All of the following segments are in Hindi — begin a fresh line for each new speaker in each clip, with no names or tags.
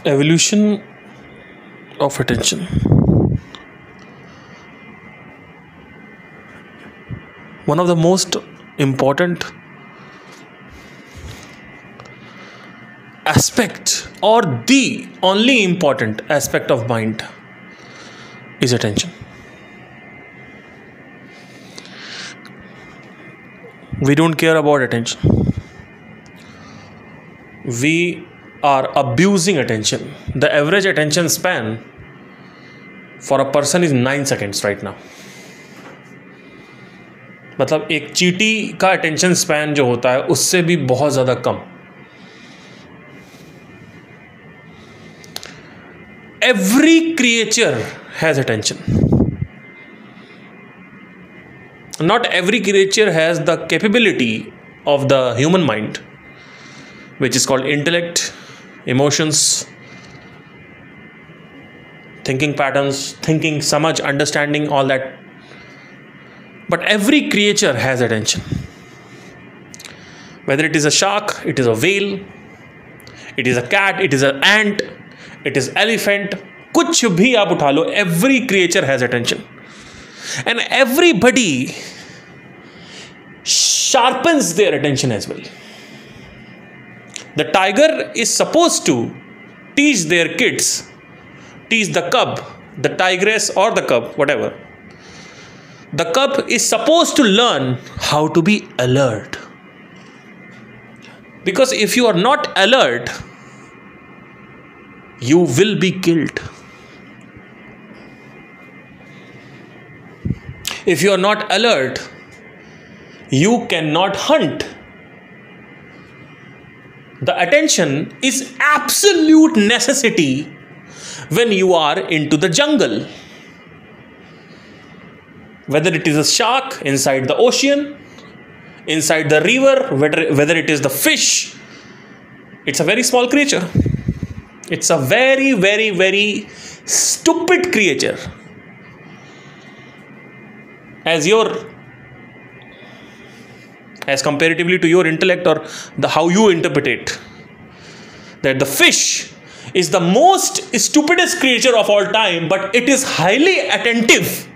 Evolution of attention. One of the most important aspect, or the only important aspect of mind, is attention. We don't care about attention. We are abusing attention. The average attention span for a person is 9 seconds right now. मतलब एक चींटी का अटेंशन स्पैन जो होता है उससे भी बहुत ज़्यादा कम. Every creature has attention. Not every creature has the capability of the human mind, which is called intellect, emotions, thinking patterns, thinking, samajh, understanding, all that. But every creature has attention. Whether it is a shark, it is a whale, it is a cat, it is an ant, it is elephant, कुछ भी आप उठा लो, every creature has attention. And everybody sharpens their attention as well. The tiger is supposed to teach their kids, teach the cub, the tigress or the cub, whatever. The cub is supposed to learn how to be alert. Because if you are not alert, you will be killed. If you are not alert, you cannot hunt. The attention is absolute necessity when you are into the jungle. Whether it is a shark inside the ocean, inside the river, whether it is the fish, it's a very small creature. It's a very, very, very stupid creature. As comparatively to your intellect or how you interpret it, that the fish is the most stupidest creature of all time, but it is highly attentive.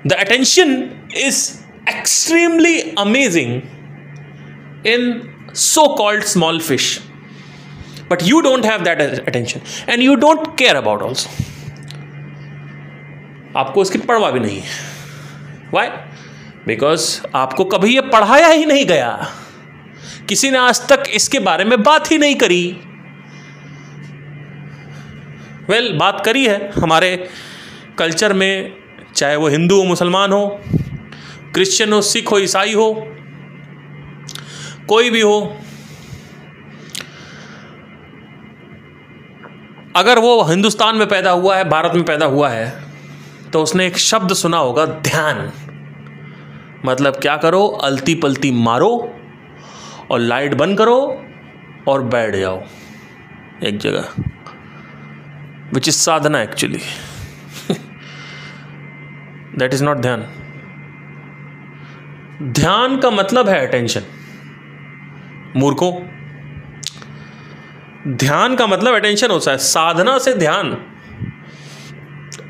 The attention is extremely amazing in so-called small fish. But you don't have that attention. And you don't care about also. आपको इसकी परवाह भी नहीं है. Why? Because आपको कभी ये पढ़ाया ही नहीं गया. किसी ने आज तक इसके बारे में बात ही नहीं करी. बात करी है हमारे कल्चर में, चाहे वो हिंदू हो, मुसलमान हो, क्रिश्चियन हो, सिख हो, ईसाई हो, कोई भी हो. अगर वो हिंदुस्तान में पैदा हुआ है, भारत में पैदा हुआ है, तो उसने एक शब्द सुना होगा, ध्यान. मतलब क्या करो, अलती पलती मारो और लाइट बंद करो और बैठ जाओ एक जगह, which is Sadhana actually. That is not ध्यान. ध्यान का मतलब है अटेंशन. मूर्खों, ध्यान का मतलब अटेंशन होता है. साधना से ध्यान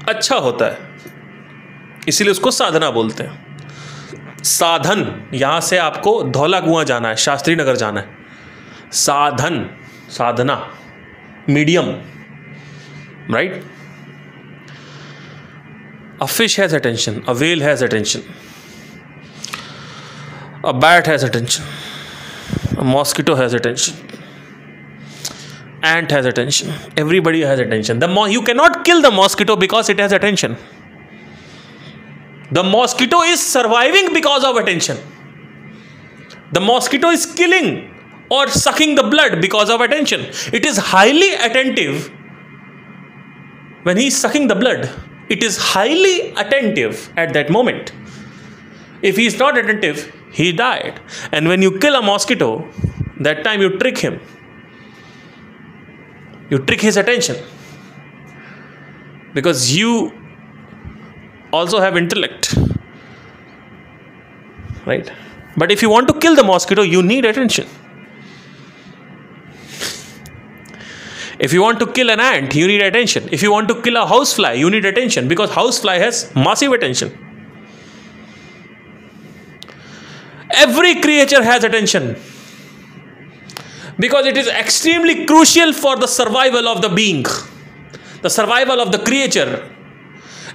अच्छा होता है, इसीलिए उसको साधना बोलते हैं. साधन, यहां से आपको धौला कुआं जाना है, शास्त्री नगर जाना है. साधन, साधना, medium, right. A fish has attention, a whale has attention, a bat has attention, a mosquito has attention, ant has attention, everybody has attention. You cannot kill the mosquito because it has attention. The mosquito is surviving because of attention. The mosquito is killing or sucking the blood because of attention. It is highly attentive when he is sucking the blood. It is highly attentive at that moment. If he is not attentive, he died. And when you kill a mosquito, that time you trick him. You trick his attention. Because you also have intellect. Right? But if you want to kill the mosquito, you need attention. If you want to kill an ant, you need attention. If you want to kill a housefly, you need attention, because housefly has massive attention. Every creature has attention, because it is extremely crucial for the survival of the being. The survival of the creature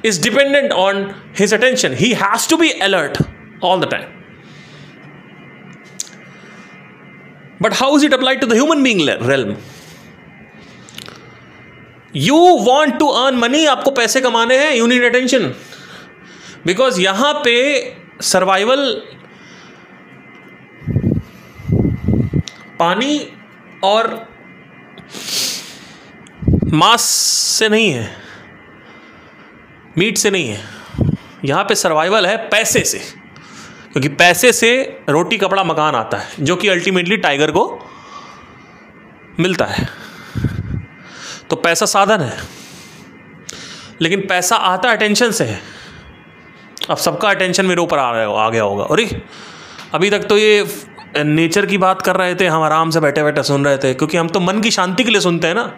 is dependent on his attention. He has to be alert all the time. But how is it applied to the human being realm? You want to earn money, आपको पैसे कमाने हैं, you need attention. Because यहाँ पे सर्वाइवल पानी और मांस से नहीं है, मीट से नहीं है, यहाँ पे सर्वाइवल है पैसे से, क्योंकि पैसे से रोटी कपड़ा मकान आता है, जो कि अल्टीमेटली टाइगर को मिलता है। तो पैसा साधन है, लेकिन पैसा आता अटेंशन से है। अब सबका अटेंशन मेरे ऊपर आ गया होगा। अरे अभी तक तो ये नेचर की बात कर रहे थे, हम आराम से बैठे बैठे सुन रहे थे, क्योंकि हम तो मन की शांति के लिए सुनते हैं ना।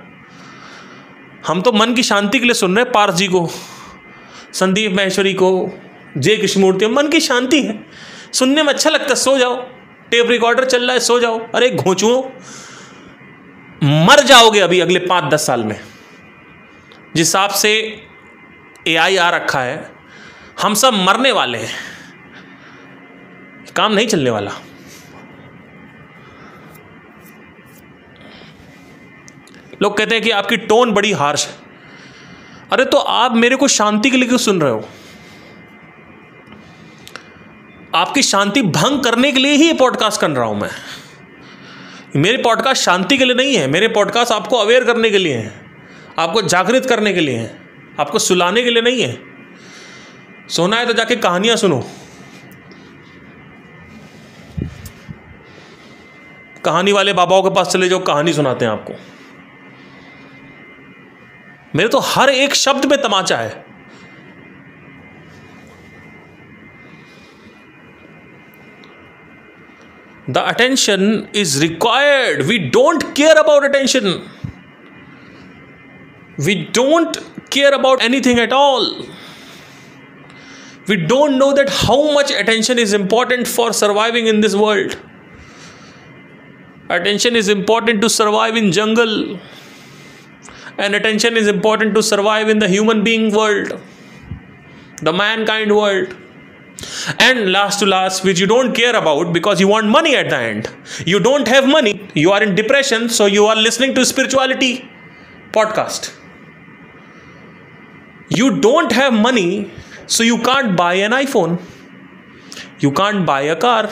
हम तो मन की शांति के लिए सुन रहे हैं पार्थ जी को, संदीप महेश्वरी को, जे कृष्णमूर्ति। मन की शांति है, सुनने में अच्छा लगता है, सो जाओ। टेप रिकॉर्डर चल रहा है, सो जाओ। अरे घोंचुओं, मर जाओगे अभी अगले 5-10 साल में। जिस हिसाब से AI आ रखा है, हम सब मरने वाले हैं, काम नहीं चलने वाला। लोग कहते हैं कि आपकी टोन बड़ी हार्श है। अरे तो आप मेरे को शांति के लिए क्यों सुन रहे हो? आपकी शांति भंग करने के लिए ही ये पॉडकास्ट कर रहा हूं मैं। मेरे पॉडकास्ट शांति के लिए नहीं है, मेरे पॉडकास्ट आपको अवेयर करने के लिए हैं, आपको जागृत करने के लिए हैं, आपको सुलाने के लिए नहीं है। सोना है तो जाके कहानियां सुनो। कहानी वाले बाबाओं के पास चले जाओ, कहानी सुनाते हैं आपको। मेरे तो हर एक शब्द में तमाचा है। The attention is required. We don't care about attention. We don't care about anything at all. We don't know that how much attention is important for surviving in this world. Attention is important to survive in jungle, and attention is important to survive in the human being world, the mankind world. And last to last, which you don't care about because you want money at the end. You don't have money, you are in depression, so you are listening to spirituality podcast. You don't have money, so you can't buy an iPhone, you can't buy a car,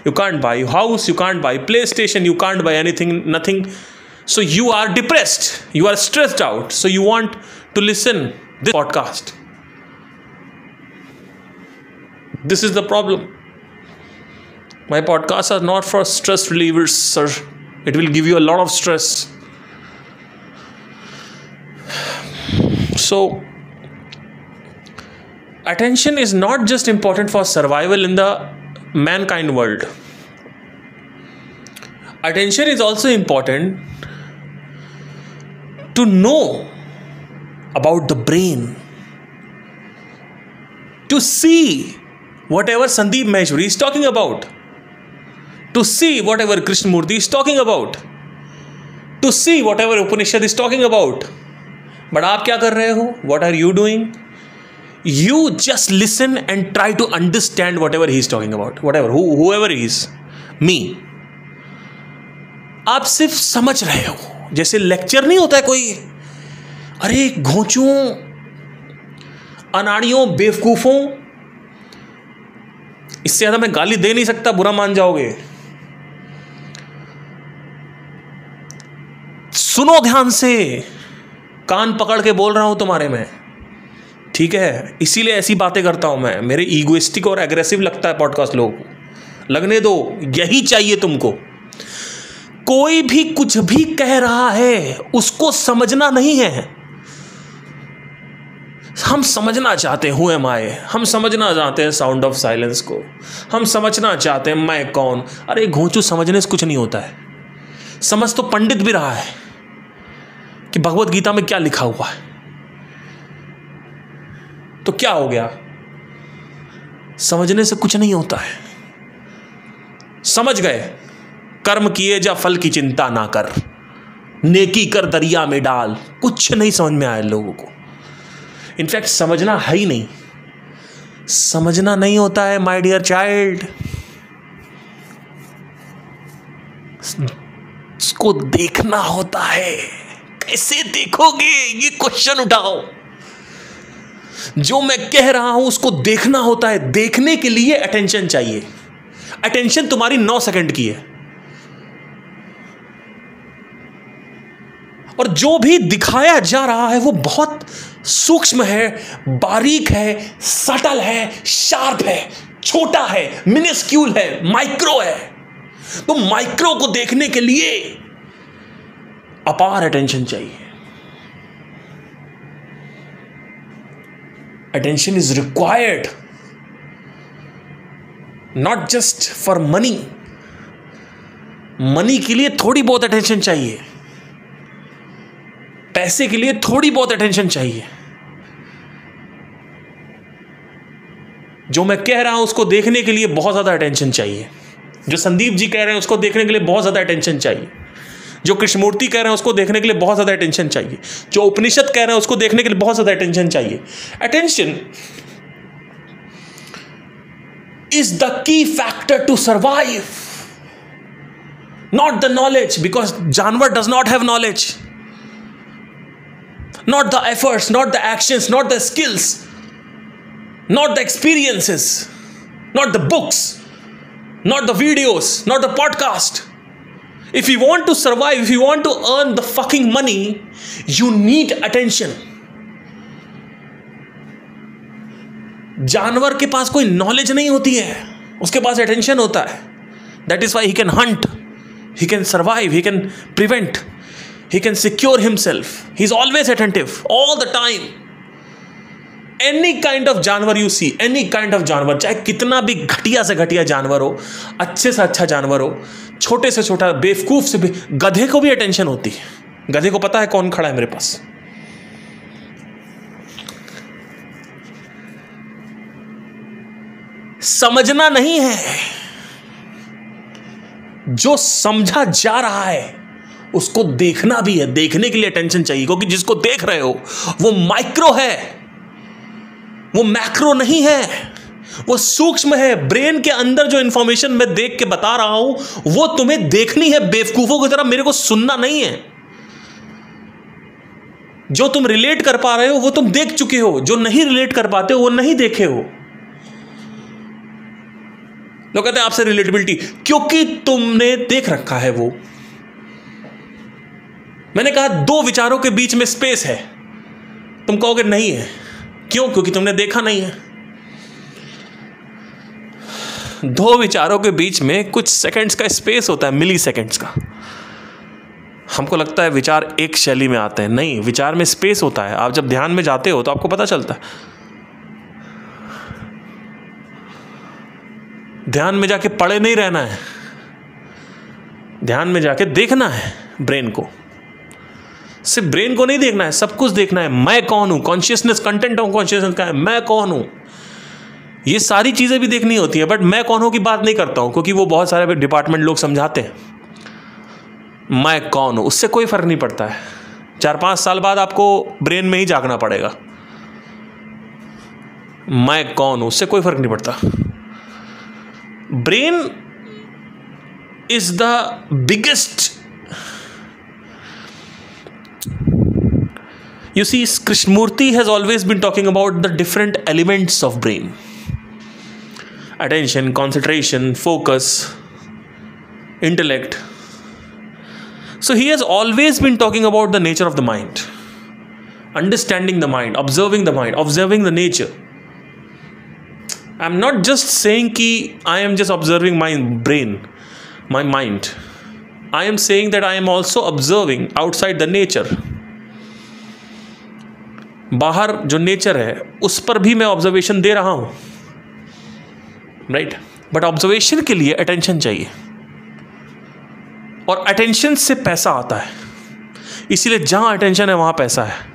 you can't buy a house, you can't buy PlayStation, you can't buy anything, nothing. So you are depressed, you are stressed out, so you want to listen this podcast. This is the problem. My podcasts are not for stress relievers, sir. It will give you a lot of stress. So, attention is not just important for survival in the mankind world. Attention is also important to know about the brain, to see whatever Sandeep Maheshwari is talking about, to see whatever Krishnamurti is talking about, to see whatever Upanishad is talking about. But आप क्या कर रहे हो? What are you doing? You just listen and try to understand whatever he is talking about, whoever he is, me. आप सिर्फ समझ रहे हो, जैसे लेक्चर नहीं होता है कोई। अरे घोंचुओं, अनाड़ियों, बेवकूफों, इससे ज्यादा मैं गाली दे नहीं सकता, बुरा मान जाओगे। सुनो ध्यान से, कान पकड़ के बोल रहा हूं तुम्हारे में, ठीक है? इसीलिए ऐसी बातें करता हूं मैं। मेरे ईगोइस्टिक और एग्रेसिव लगता है पॉडकास्ट लोगों को, लगने दो, यही चाहिए तुमको। कोई भी कुछ भी कह रहा है उसको समझना नहीं है। हम समझना चाहते हैं हु एम आई, हम समझना चाहते हैं साउंड ऑफ साइलेंस को, हम समझना चाहते हैं मैं कौन। अरे घोंचू, समझने से कुछ नहीं होता है। समझ तो पंडित भी रहा है, कि भगवत गीता में क्या लिखा हुआ है, तो क्या हो गया? समझने से कुछ नहीं होता है। समझ गए, कर्म किए जा फल की चिंता ना कर, नेकी कर दरिया में डाल। कुछ नहीं समझ में आया लोगों को। इनफैक्ट समझना है ही नहीं, समझना नहीं होता है माय डियर चाइल्ड, इसको देखना होता है। कैसे देखोगे, ये क्वेश्चन उठाओ। जो मैं कह रहा हूं उसको देखना होता है। देखने के लिए अटेंशन चाहिए। अटेंशन तुम्हारी 9 सेकंड की है, और जो भी दिखाया जा रहा है वो बहुत सूक्ष्म है, बारीक है, सटल है, शार्प है, छोटा है, मिनिस्क्यूल है, माइक्रो है। तो माइक्रो को देखने के लिए अपार अटेंशन चाहिए। Attention is required not just for money. Money के लिए थोड़ी बहुत अटेंशन चाहिए, पैसे के लिए थोड़ी बहुत अटेंशन चाहिए। जो मैं कह रहा हूं उसको देखने के लिए बहुत ज्यादा अटेंशन चाहिए। जो संदीप जी कह रहे हैं उसको देखने के लिए बहुत ज्यादा अटेंशन चाहिए। जो कृष्णमूर्ति कह रहे हैं उसको देखने के लिए बहुत ज्यादा अटेंशन चाहिए। जो उपनिषद कह रहे हैं उसको देखने के लिए बहुत ज्यादा अटेंशन चाहिए। Attention is the key factor to survive, not the knowledge, because जानवर does not have knowledge, not the efforts, not the actions, not the skills, not the experiences, not the books, not the videos, not the podcast. If you want to survive, if you want to earn the fucking money, you need attention. जानवर के पास कोई नॉलेज नहीं होती है, उसके पास अटेंशन होता है। That is why he can hunt, he can survive, he can prevent, he can secure himself. He is always attentive all the time. Any kind of जानवर you see, any kind of जानवर, चाहे कितना भी घटिया से घटिया जानवर हो, अच्छे से अच्छा जानवर हो, छोटे से छोटा, बेवकूफ से गधे को भी अटेंशन होती है। गधे को पता है कौन खड़ा है मेरे पास। समझना नहीं है, जो समझा जा रहा है उसको देखना भी है। देखने के लिए अटेंशन चाहिए, क्योंकि जिसको देख रहे हो वो माइक्रो है, वो मैक्रो नहीं है, वो सूक्ष्म है। ब्रेन के अंदर जो इंफॉर्मेशन मैं देख के बता रहा हूं वो तुम्हें देखनी है। बेवकूफों की तरह मेरे को सुनना नहीं है। जो तुम रिलेट कर पा रहे हो वो तुम देख चुके हो, जो नहीं रिलेट कर पाते हो वो नहीं देखे हो। लोग कहते हैं आपसे रिलेटेबिलिटी, क्योंकि तुमने देख रखा है वो। मैंने कहा 2 विचारों के बीच में स्पेस है, तुम कहोगे नहीं है। क्यों? क्योंकि तुमने देखा नहीं है। 2 विचारों के बीच में कुछ सेकंड्स का स्पेस होता है, मिली सेकंड्स का। हमको लगता है विचार एक शैली में आते हैं, नहीं, विचार में स्पेस होता है। आप जब ध्यान में जाते हो तो आपको पता चलता है। ध्यान में जाके पड़े नहीं रहना है, ध्यान में जाके देखना है ब्रेन को। सिर्फ ब्रेन को नहीं देखना है, सब कुछ देखना है। मैं कौन हूं, कॉन्शियसनेस, कंटेंट ऑफ कॉन्शियसनेस का है, मैं कौन हूं, ये सारी चीजें भी देखनी होती है। बट मैं कौन हूं की बात नहीं करता हूं, क्योंकि वो बहुत सारे डिपार्टमेंट लोग समझाते हैं। मैं कौन हूं उससे कोई फर्क नहीं पड़ता है। 4-5 साल बाद आपको ब्रेन में ही जागना पड़ेगा। मैं कौन हूं उससे कोई फर्क नहीं पड़ता। Brain is the biggest. You see, Krishnamurti has always been talking about the different elements of brain: attention, concentration, focus, intellect. So he has always been talking about the nature of the mind, understanding the mind, observing the mind, observing the nature. I'm not just saying कि I am just observing my brain, my mind. I am saying that I am also observing outside the nature. बाहर जो नेचर है उस पर भी मैं ऑब्जर्वेशन दे रहा हूं, राइट? बट ऑब्जर्वेशन के लिए अटेंशन चाहिए, और अटेंशन से पैसा आता है। इसीलिए जहाँ अटेंशन है वहाँ पैसा है।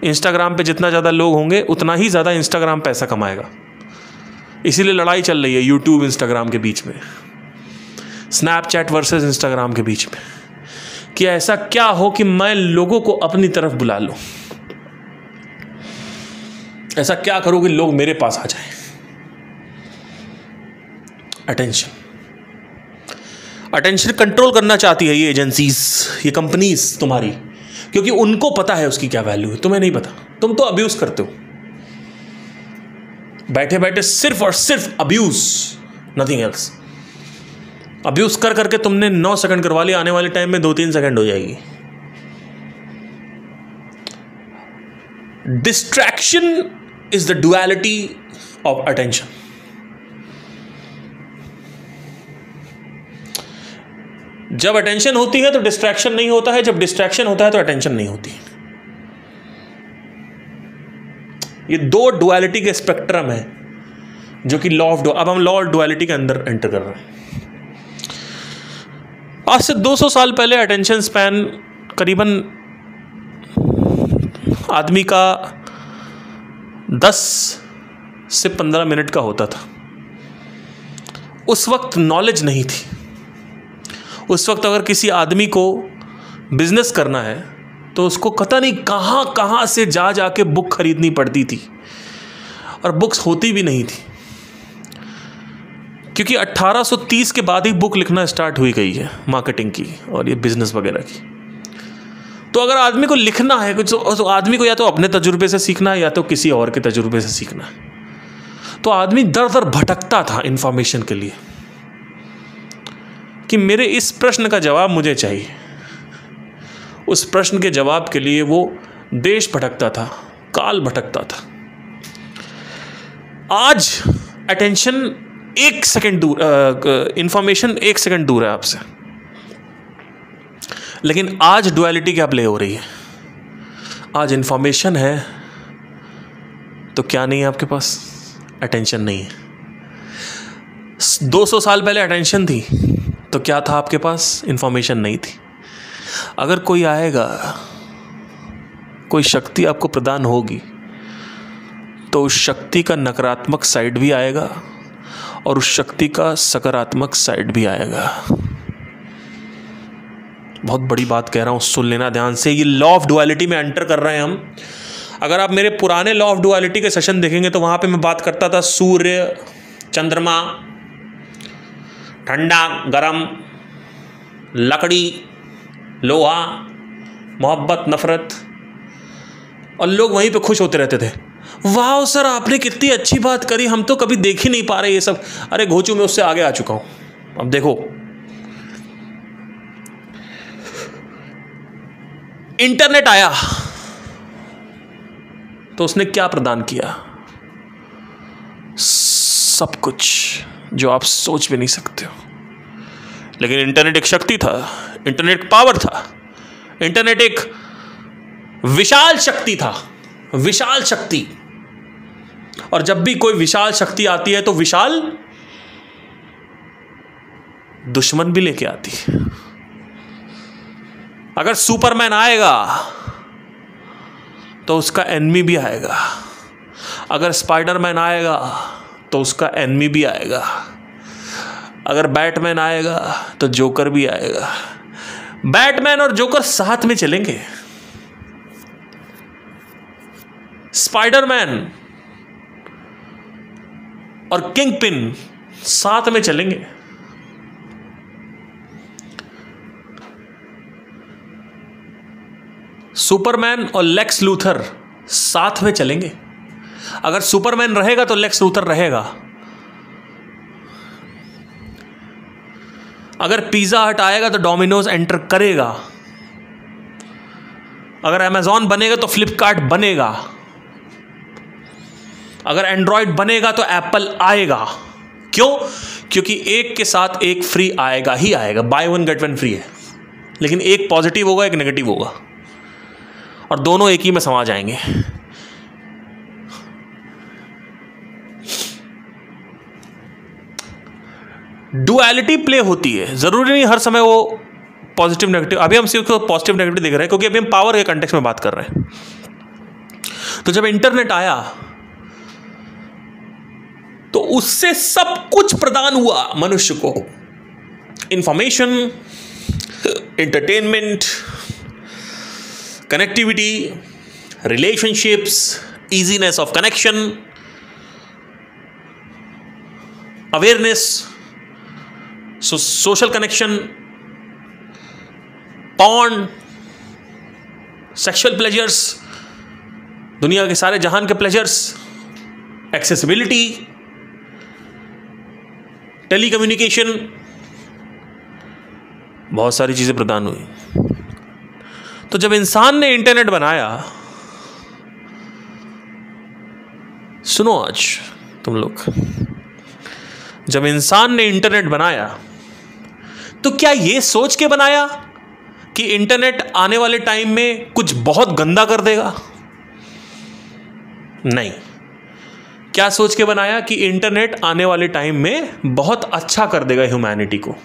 इंस्टाग्राम पे जितना ज़्यादा लोग होंगे उतना ही ज़्यादा इंस्टाग्राम पैसा कमाएगा। इसीलिए लड़ाई चल रही है यूट्यूब इंस्टाग्राम के बीच में, स्नैपचैट वर्सेस इंस्टाग्राम के बीच में, कि ऐसा क्या हो कि मैं लोगों को अपनी तरफ बुला लूं, ऐसा क्या करूं कि लोग मेरे पास आ जाएं। अटेंशन कंट्रोल करना चाहती है ये एजेंसीज, ये कंपनीज तुम्हारी, क्योंकि उनको पता है उसकी क्या वैल्यू है, तुम्हें नहीं पता। तुम तो अब्यूज करते हो, बैठे बैठे सिर्फ और सिर्फ अब्यूज, नथिंग एल्स। अब्यूज कर करके तुमने 9 सेकंड करवा लिया, आने वाले टाइम में 2-3 सेकंड हो जाएगी। Distraction is the duality of attention. जब अटेंशन होती है तो डिस्ट्रैक्शन नहीं होता है, जब डिस्ट्रैक्शन होता है तो अटेंशन नहीं होती। ये 2 डुअलिटी के स्पेक्ट्रम है जो कि लॉ ऑफ, अब हम लॉ ऑफ डुअलिटी के अंदर एंटर कर रहे हैं। आज से 200 साल पहले अटेंशन स्पैन करीबन आदमी का 10 से 15 मिनट का होता था। उस वक्त नॉलेज नहीं थी। उस वक्त अगर किसी आदमी को बिजनेस करना है तो उसको पता नहीं कहाँ कहाँ से जा जाके बुक खरीदनी पड़ती थी, और बुक्स होती भी नहीं थी, क्योंकि 1830 के बाद ही बुक लिखना स्टार्ट हुई गई है मार्केटिंग की और ये बिजनेस वगैरह की। तो अगर आदमी को लिखना है कुछ तो आदमी को या तो अपने तजुर्बे से सीखना है या तो किसी और के तजुर्बे से सीखना है। तो आदमी दर दर भटकता था इंफॉर्मेशन के लिए कि मेरे इस प्रश्न का जवाब मुझे चाहिए। उस प्रश्न के जवाब के लिए वो देश भटकता था, काल भटकता था। आज अटेंशन 1 सेकंड दूर, इंफॉर्मेशन 1 सेकंड दूर है आपसे। लेकिन आज डुअलिटी क्या प्ले हो रही है? आज इंफॉर्मेशन है तो क्या नहीं है आपके पास? अटेंशन नहीं है। 200 साल पहले अटेंशन थी तो क्या था आपके पास? इंफॉर्मेशन नहीं थी। अगर कोई आएगा, कोई शक्ति आपको प्रदान होगी, तो उस शक्ति का नकारात्मक साइड भी आएगा और उस शक्ति का सकारात्मक साइड भी आएगा। बहुत बड़ी बात कह रहा हूँ, सुन लेना ध्यान से। ये लॉ ऑफ डुअलिटी में एंटर कर रहे हैं हम। अगर आप मेरे पुराने लॉ ऑफ डुअलिटी के सेशन देखेंगे तो वहाँ पे मैं बात करता था सूर्य, चंद्रमा, ठंडा, गरम, लकड़ी, लोहा, मोहब्बत, नफरत, और लोग वहीं पे खुश होते रहते थे। वाह सर, आपने कितनी अच्छी बात करी, हम तो कभी देख ही नहीं पा रहे ये सब। अरे घोचू, मैं उससे आगे आ चुका हूँ। अब देखो, इंटरनेट आया तो उसने क्या प्रदान किया? सब कुछ जो आप सोच भी नहीं सकते हो। लेकिन इंटरनेट एक शक्ति था, इंटरनेट पावर था, इंटरनेट एक विशाल शक्ति था, विशाल शक्ति। और जब भी कोई विशाल शक्ति आती है तो विशाल दुश्मन भी लेके आती है। अगर सुपरमैन आएगा तो उसका एनिमी भी आएगा। अगर स्पाइडरमैन आएगा तो उसका एनिमी भी आएगा। अगर बैटमैन आएगा तो जोकर भी आएगा। बैटमैन और जोकर साथ में चलेंगे। स्पाइडरमैन और किंगपिन साथ में चलेंगे। सुपरमैन और लेक्स लूथर साथ में चलेंगे। अगर सुपरमैन रहेगा तो लेक्स लूथर रहेगा। अगर पिज़्ज़ा हट आएगा तो डोमिनोज एंटर करेगा। अगर अमेज़ॉन बनेगा तो फ्लिपकार्ट बनेगा। अगर एंड्रॉयड बनेगा तो एप्पल आएगा। क्यों? क्योंकि एक के साथ एक फ्री आएगा ही आएगा। बाय 1 गेट 1 फ्री है, लेकिन एक पॉजिटिव होगा, एक नेगेटिव होगा, और दोनों एक ही में समा जाएंगे। डुअलिटी प्ले होती है। जरूरी नहीं हर समय वो पॉजिटिव नेगेटिव, अभी हम सिर्फ पॉजिटिव नेगेटिव देख रहे हैं क्योंकि अभी हम पावर के कंटेक्स्ट में बात कर रहे हैं। तो जब इंटरनेट आया तो उससे सब कुछ प्रदान हुआ मनुष्य को, information, entertainment, connectivity, relationships, easiness of connection, awareness, social connection, porn, sexual pleasures, दुनिया के सारे जहान के प्लेजर्स, एक्सेसिबिलिटी, टेलीकम्युनिकेशन, बहुत सारी चीजें प्रदान हुई। तो जब इंसान ने इंटरनेट बनाया, सुनो आज तुम लोग, जब इंसान ने इंटरनेट बनाया तो क्या यह सोच के बनाया कि इंटरनेट आने वाले टाइम में कुछ बहुत गंदा कर देगा? नहीं। क्या सोच के बनाया कि इंटरनेट आने वाले टाइम में बहुत अच्छा कर देगा ह्यूमैनिटी को?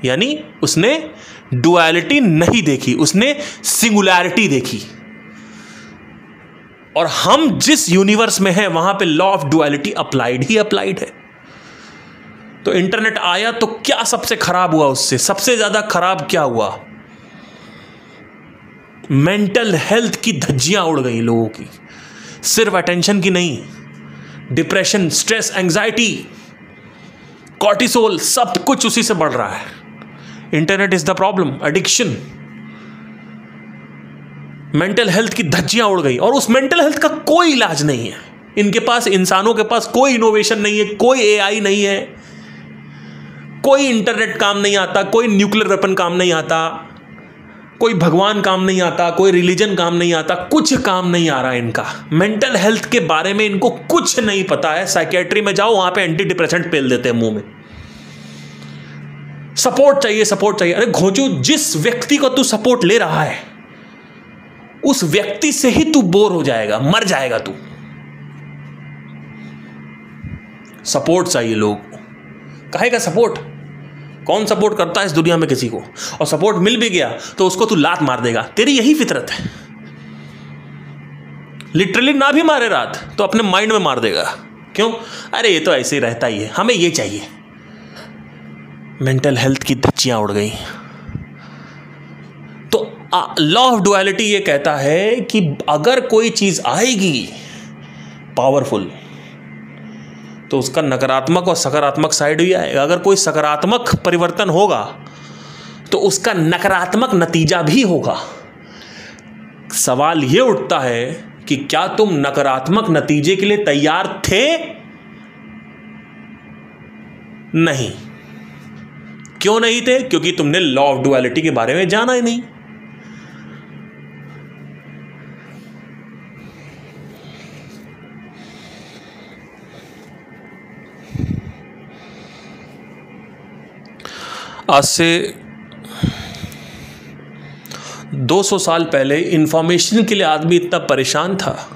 यानी उसने डुअलिटी नहीं देखी, उसने सिंगुलैरिटी देखी। और हम जिस यूनिवर्स में हैं वहां पे law of duality applied he applied है। तो इंटरनेट आया तो क्या सबसे खराब हुआ? उससे सबसे ज्यादा खराब क्या हुआ? मेंटल हेल्थ की धज्जियां उड़ गई लोगों की, सिर्फ अटेंशन की नहीं, डिप्रेशन, स्ट्रेस, एंजाइटी, कॉर्टिसोल, सब कुछ उसी से बढ़ रहा है। Internet is the problem, addiction, mental health की धज्जियां उड़ गई। और उस मेंटल हेल्थ का कोई इलाज नहीं है इनके पास। इंसानों के पास कोई इनोवेशन नहीं है, कोई एआई नहीं है, कोई इंटरनेट काम नहीं आता, कोई न्यूक्लियर वेपन काम नहीं आता, कोई भगवान काम नहीं आता, कोई रिलीजन काम नहीं आता, कुछ काम नहीं आ रहा है इनका। मेंटल हेल्थ के बारे में इनको कुछ नहीं पता है। साइकेट्री में जाओ, वहां पे एंटी डिप्रेसेंट पेल देते हैं मुंह में। सपोर्ट चाहिए, सपोर्ट चाहिए। अरे घोंचू, जिस व्यक्ति को तू सपोर्ट ले रहा है उस व्यक्ति से ही तू बोर हो जाएगा, मर जाएगा तू। सपोर्ट चाहिए लोग। काहे का सपोर्ट? कौन सपोर्ट करता है इस दुनिया में किसी को? और सपोर्ट मिल भी गया तो उसको तू लात मार देगा। तेरी यही फितरत है। लिटरली ना भी मारे रात तो अपने माइंड में मार देगा। क्यों? अरे ये तो ऐसे ही रहता ही है, हमें ये चाहिए। मेंटल हेल्थ की धज्जियां उड़ गई। तो लॉ ऑफ डुअलिटी ये कहता है कि अगर कोई चीज आएगी पावरफुल तो उसका नकारात्मक और सकारात्मक साइड भी आएगा। अगर कोई सकारात्मक परिवर्तन होगा तो उसका नकारात्मक नतीजा भी होगा। सवाल यह उठता है कि क्या तुम नकारात्मक नतीजे के लिए तैयार थे? नहीं। क्यों नहीं थे? क्योंकि तुमने लॉ ऑफ डुअलिटी के बारे में जाना ही नहीं। आज से 200 साल पहले इंफॉर्मेशन के लिए आदमी इतना परेशान था,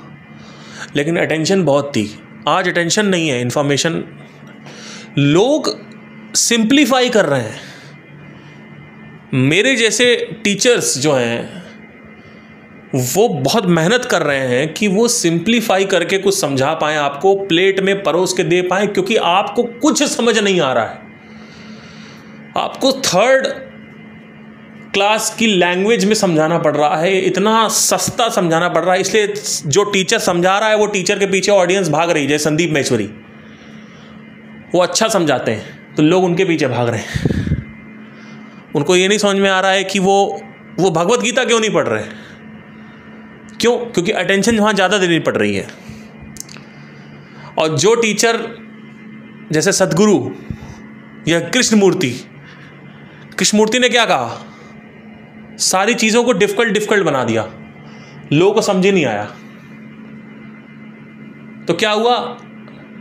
लेकिन अटेंशन बहुत थी। आज अटेंशन नहीं है, इंफॉर्मेशन। लोग सिंप्लीफाई कर रहे हैं। मेरे जैसे टीचर्स जो हैं वो बहुत मेहनत कर रहे हैं कि वो सिंप्लीफाई करके कुछ समझा पाएँ, आपको प्लेट में परोस के दे पाएँ, क्योंकि आपको कुछ समझ नहीं आ रहा है। आपको 3rd क्लास की लैंग्वेज में समझाना पड़ रहा है, इतना सस्ता समझाना पड़ रहा है। इसलिए जो टीचर समझा रहा है वो टीचर के पीछे ऑडियंस भाग रही है। जैसे संदीप महेश्वरी, वो अच्छा समझाते हैं तो लोग उनके पीछे भाग रहे हैं। उनको ये नहीं समझ में आ रहा है कि वो भगवत गीता क्यों नहीं पढ़ रहे। क्यों? क्योंकि अटेंशन वहाँ ज़्यादा देनी पड़ रही है। और जो टीचर जैसे सदगुरु या कृष्णमूर्ति ने क्या कहा? सारी चीज़ों को डिफिकल्ट बना दिया, लोगों को समझ ही नहीं आया। तो क्या हुआ?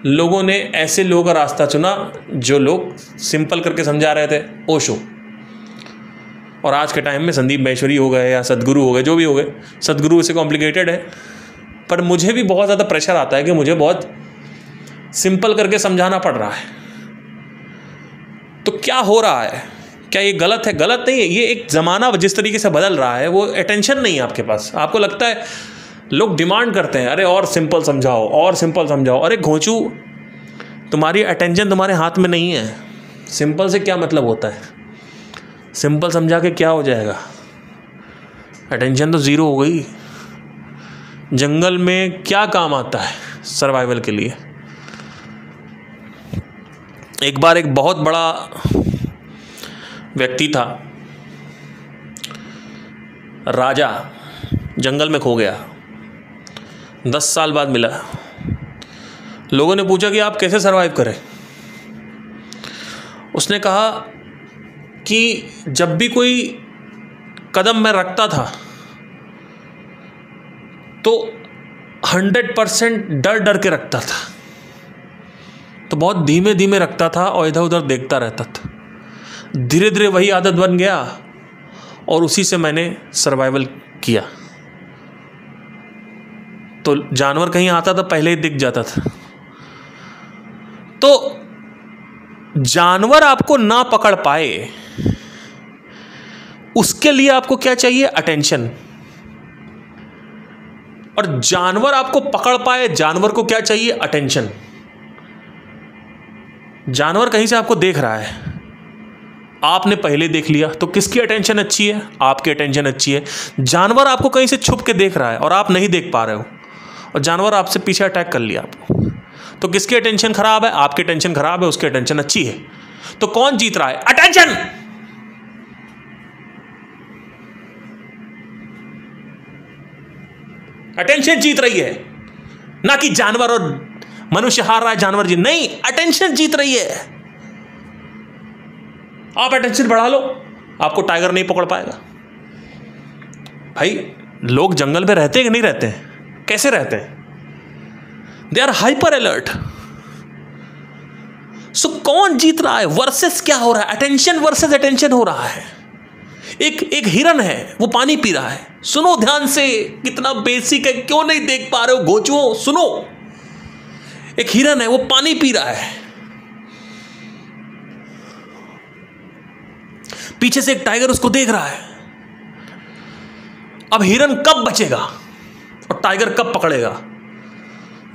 लोगों ने ऐसे लोगों का रास्ता चुना जो लोग सिंपल करके समझा रहे थे, ओशो। और आज के टाइम में संदीप महेश्वरी हो गए या सदगुरु हो गए, जो भी हो गए। सदगुरु से कॉम्प्लिकेटेड है, पर मुझे भी बहुत ज़्यादा प्रेशर आता है कि मुझे बहुत सिंपल करके समझाना पड़ रहा है। तो क्या हो रहा है क्या ये गलत है? गलत नहीं है। ये एक ज़माना जिस तरीके से बदल रहा है, वो अटेंशन नहीं है आपके पास। आपको लगता है, लोग डिमांड करते हैं, अरे और सिंपल समझाओ, और सिंपल समझाओ। अरे घोंचू, तुम्हारी अटेंशन तुम्हारे हाथ में नहीं है। सिंपल से क्या मतलब होता है? सिंपल समझा के क्या हो जाएगा? अटेंशन तो ज़ीरो हो गई। जंगल में क्या काम आता है सर्वाइवल के लिए? एक बार एक बहुत बड़ा व्यक्ति था, राजा, जंगल में खो गया। 10 साल बाद मिला। लोगों ने पूछा कि आप कैसे सरवाइव करें? उसने कहा कि जब भी कोई कदम मैं रखता था तो 100% डर डर के रखता था, तो बहुत धीमे धीमे रखता था और इधर उधर देखता रहता था। धीरे धीरे वही आदत बन गया और उसी से मैंने सर्वाइवल किया। तो जानवर कहीं आता था पहले ही दिख जाता था। तो जानवर आपको ना पकड़ पाए, उसके लिए आपको क्या चाहिए? अटेंशन। और जानवर आपको पकड़ पाए, जानवर को क्या चाहिए? अटेंशन। जानवर कहीं से आपको देख रहा है, आपने पहले देख लिया, तो किसकी अटेंशन अच्छी है? आपकी अटेंशन अच्छी है। जानवर आपको कहीं से छुप के देख रहा है और आप नहीं देख पा रहे हो, और जानवर आपसे पीछे अटैक कर लिया आपको, तो किसकी अटेंशन खराब है? आपकी अटेंशन खराब है, उसकी अटेंशन अच्छी है। तो कौन जीत रहा है? अटेंशन। अटेंशन जीत रही है, ना कि जानवर और मनुष्य हार रहा है, जानवर जीत नहीं, अटेंशन जीत रही है। आप अटेंशन बढ़ा लो, आपको टाइगर नहीं पकड़ पाएगा। भाई, लोग जंगल में रहते हैं कि नहीं रहते हैं? कैसे रहते हैं? They are hyper alert. So कौन जीत रहा है? वर्सेस क्या हो रहा है? अटेंशन वर्सेस अटेंशन हो रहा है। एक हिरन है, वो पानी पी रहा है। सुनो ध्यान से, कितना बेसिक है, क्यों नहीं देख पा रहे हो घोंचुओं? सुनो, एक हिरन है, वो पानी पी रहा है। पीछे से एक टाइगर उसको देख रहा है। अब हिरन कब बचेगा और टाइगर कब पकड़ेगा?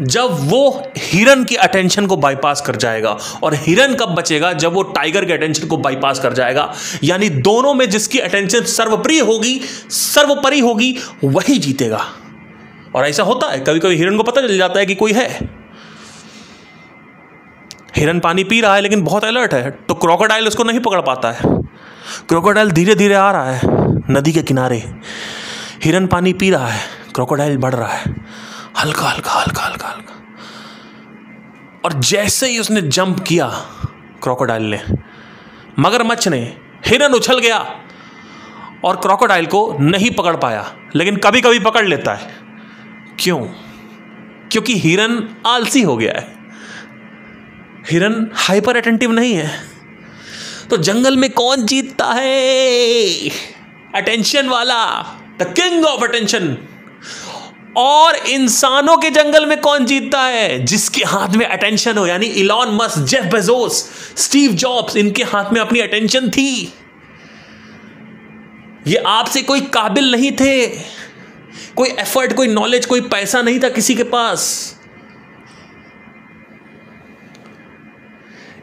जब वो हिरन की अटेंशन को बाईपास कर जाएगा। और हिरन कब बचेगा? जब वो टाइगर के अटेंशन को बाईपास कर जाएगा। यानी दोनों में जिसकी अटेंशन सर्वप्रिय होगी, सर्वोपरि होगी, वही जीतेगा। और ऐसा होता है, कभी कभी हिरन को पता चल जाता है कि कोई है। हिरन पानी पी रहा है लेकिन बहुत अलर्ट है, तो क्रोकोडाइल उसको नहीं पकड़ पाता है। क्रोकोडाइल धीरे धीरे आ रहा है नदी के किनारे। हिरन पानी पी रहा है, क्रोकोडाइल बढ़ रहा है, हल्का हल्का हल्का हल्का हल्का। और जैसे ही उसने जंप किया, क्रोकोडाइल ने, मगरमच्छ ने, हिरन उछल गया और क्रोकोडाइल को नहीं पकड़ पाया। लेकिन कभी कभी पकड़ लेता है। क्यों? क्योंकि हिरन आलसी हो गया है। हिरन हाइपर अटेंटिव नहीं है। तो जंगल में कौन जीतता है? अटेंशन वाला, द किंग ऑफ अटेंशन। और इंसानों के जंगल में कौन जीतता है? जिसके हाथ में अटेंशन हो। यानी Elon Musk, Jeff Bezos, Steve jobs, इनके हाथ में अपनी अटेंशन थी। ये आपसे कोई काबिल नहीं थे, कोई एफर्ट, कोई नॉलेज, कोई पैसा नहीं था किसी के पास।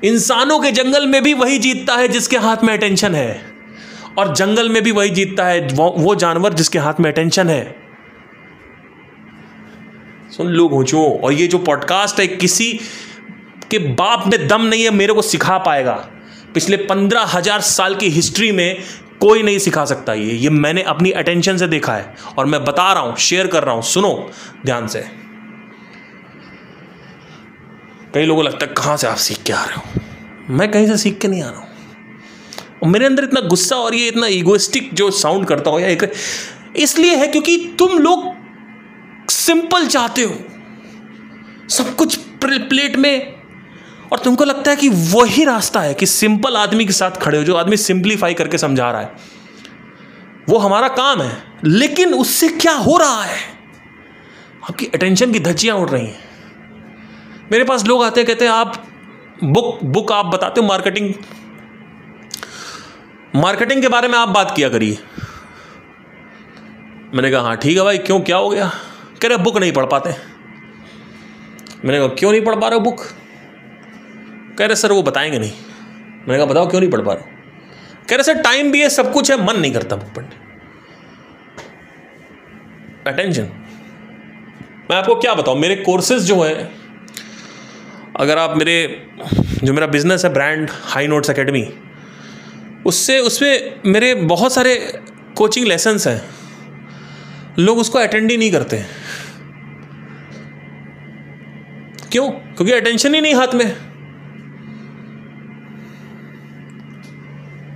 इंसानों के जंगल में भी वही जीतता है जिसके हाथ में अटेंशन है, और जंगल में भी वही जीतता है, वो जानवर जिसके हाथ में अटेंशन है। सुन लो घोंचुओं, और ये जो पॉडकास्ट है, किसी के बाप में दम नहीं है मेरे को सिखा पाएगा। पिछले 15,000 साल की हिस्ट्री में कोई नहीं सिखा सकता ये मैंने अपनी अटेंशन से देखा है, और मैं बता रहा हूं, शेयर कर रहा हूं। सुनो ध्यान से। कई लोगों को लगता है कहां से आप सीख के आ रहे हो? मैं कहीं से सीख के नहीं आ रहा हूं। और मेरे अंदर इतना गुस्सा और ये इतना ईगोइस्टिक जो साउंड करता हो, या इसलिए है क्योंकि तुम लोग सिंपल चाहते हो, सब कुछ प्लेट में, और तुमको लगता है कि वही रास्ता है कि सिंपल आदमी के साथ खड़े हो, जो आदमी सिंपलीफाई करके समझा रहा है, वो हमारा काम है। लेकिन उससे क्या हो रहा है? आपकी अटेंशन की धज्जियां उड़ रही हैं। मेरे पास लोग आते हैं, कहते हैं आप बुक आप बताते हो मार्केटिंग, मार्केटिंग के बारे में आप बात किया करिए। मैंने कहा हाँ ठीक है भाई, क्यों, क्या हो गया? कह रहे बुक नहीं पढ़ पाते। मैंने कहा क्यों नहीं पढ़ पा रहे हो बुक? कह रहे सर वो बताएंगे नहीं। मैंने कहा बताओ क्यों नहीं पढ़ पा रहे हो? कह रहे सर टाइम भी है, सब कुछ है, मन नहीं करता बुक पढ़ने। अटेंशन। मैं आपको क्या बताऊं, मेरे कोर्सेज जो है, अगर आप जो मेरा बिजनेस है ब्रांड हाई नोट्स एकेडमी, उसमें मेरे बहुत सारे कोचिंग लेसन्स हैं, लोग उसको अटेंड ही नहीं करते। क्यों? क्योंकि अटेंशन ही नहीं हाथ में।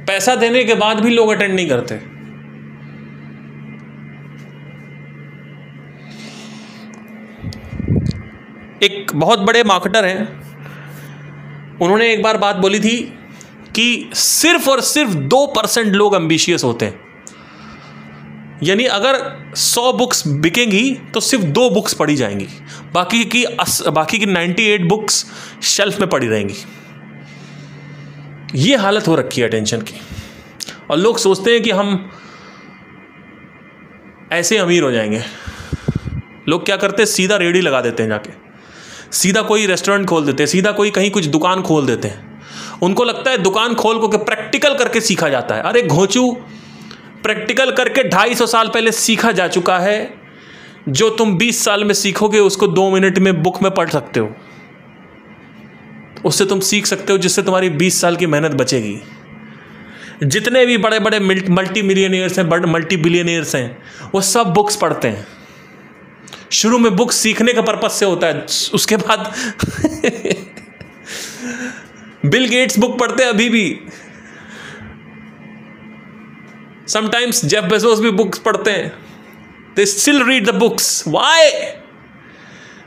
पैसा देने के बाद भी लोग अटेंड नहीं करते। एक बहुत बड़े मार्केटर हैं, उन्होंने एक बार बात बोली थी कि सिर्फ और सिर्फ 2% लोग एम्बिशियस होते हैं। यानी अगर 100 बुक्स बिकेंगी तो सिर्फ 2 बुक्स पढ़ी जाएंगी, बाकी की 98 बुक्स शेल्फ में पड़ी रहेंगी। ये हालत हो रखी है अटेंशन की। और लोग सोचते हैं कि हम ऐसे अमीर हो जाएंगे। लोग क्या करते हैं, सीधा रेडी लगा देते हैं, जाके सीधा कोई रेस्टोरेंट खोल देते हैं, सीधा कोई कहीं कुछ दुकान खोल देते हैं। उनको लगता है दुकान खोल को प्रैक्टिकल करके सीखा जाता है। अरे घोंचू, प्रैक्टिकल करके 250 साल पहले सीखा जा चुका है। जो तुम 20 साल में सीखोगे उसको 2 मिनट में बुक में पढ़ सकते हो। उससे तुम सीख सकते हो, जिससे तुम्हारी 20 साल की मेहनत बचेगी। जितने भी बड़े बड़े मल्टी मिलियनियर्स हैं, बड़े मल्टी बिलियनियर्स हैं, वो सब बुक्स पढ़ते हैं। शुरू में बुक्स सीखने का पर्पस से होता है, उसके बाद बिल गेट्स बुक पढ़ते हैं अभी भी। समटाइम्स जेफ बेजोस भी बुक्स पढ़ते हैं। They still read the books. Why?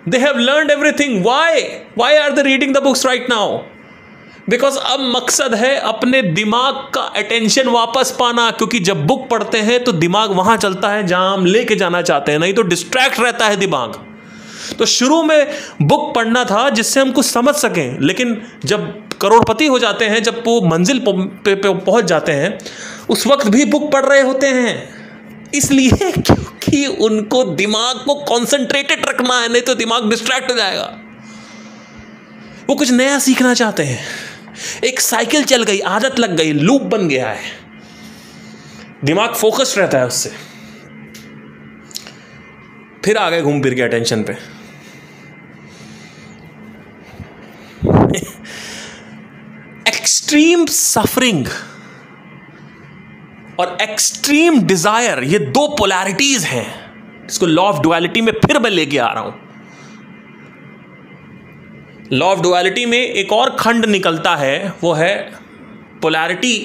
They have learned everything. Why are they reading the books right now? Because अब मकसद है अपने दिमाग का अटेंशन वापस पाना। क्योंकि जब बुक पढ़ते हैं तो दिमाग वहां चलता है जहां हम लेके जाना चाहते हैं, नहीं तो डिस्ट्रैक्ट रहता है दिमाग। तो शुरू में बुक पढ़ना था जिससे हम कुछ समझ सकें, लेकिन जब करोड़पति हो जाते हैं, जब वो मंजिल पे पहुंच जाते हैं, उस वक्त भी बुक पढ़ रहे होते हैं। इसलिए क्योंकि उनको दिमाग को कॉन्सेंट्रेटेड रखना है, नहीं तो दिमाग डिस्ट्रैक्ट हो जाएगा। वो कुछ नया सीखना चाहते हैं। एक साइकिल चल गई, आदत लग गई, लूप बन गया है, दिमाग फोकस्ड रहता है उससे। फिर आ गए घूम फिर के अटेंशन पे। एक्सट्रीम सफरिंग और एक्सट्रीम डिजायर, ये 2 पोलैरिटीज हैं। इसको लॉ ऑफ डुअलिटी में फिर मैं लेके आ रहा हूं। लॉ ऑफ डुअलिटी में एक और खंड निकलता है, वो है पोलैरिटी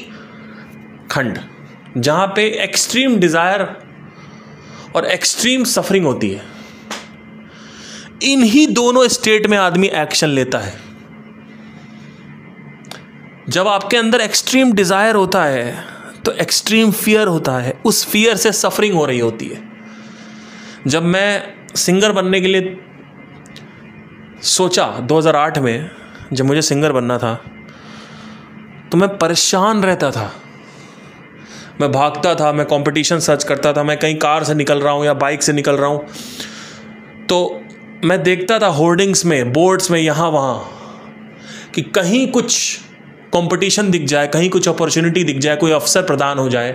खंड, जहां पे एक्सट्रीम डिजायर और एक्सट्रीम सफरिंग होती है। इन्हीं दोनों स्टेट में आदमी एक्शन लेता है। जब आपके अंदर एक्सट्रीम डिजायर होता है तो एक्सट्रीम फियर होता है, उस फियर से सफरिंग हो रही होती है। जब मैं सिंगर बनने के लिए सोचा 2008 में, जब मुझे सिंगर बनना था, तो मैं परेशान रहता था। मैं भागता था, मैं कंपटीशन सर्च करता था, मैं कहीं कार से निकल रहा हूँ या बाइक से निकल रहा हूँ तो मैं देखता था होर्डिंग्स में, बोर्ड्स में, यहाँ वहाँ, कि कहीं कुछ कंपटीशन दिख जाए, कहीं कुछ अपॉर्चुनिटी दिख जाए, कोई अवसर प्रदान हो जाए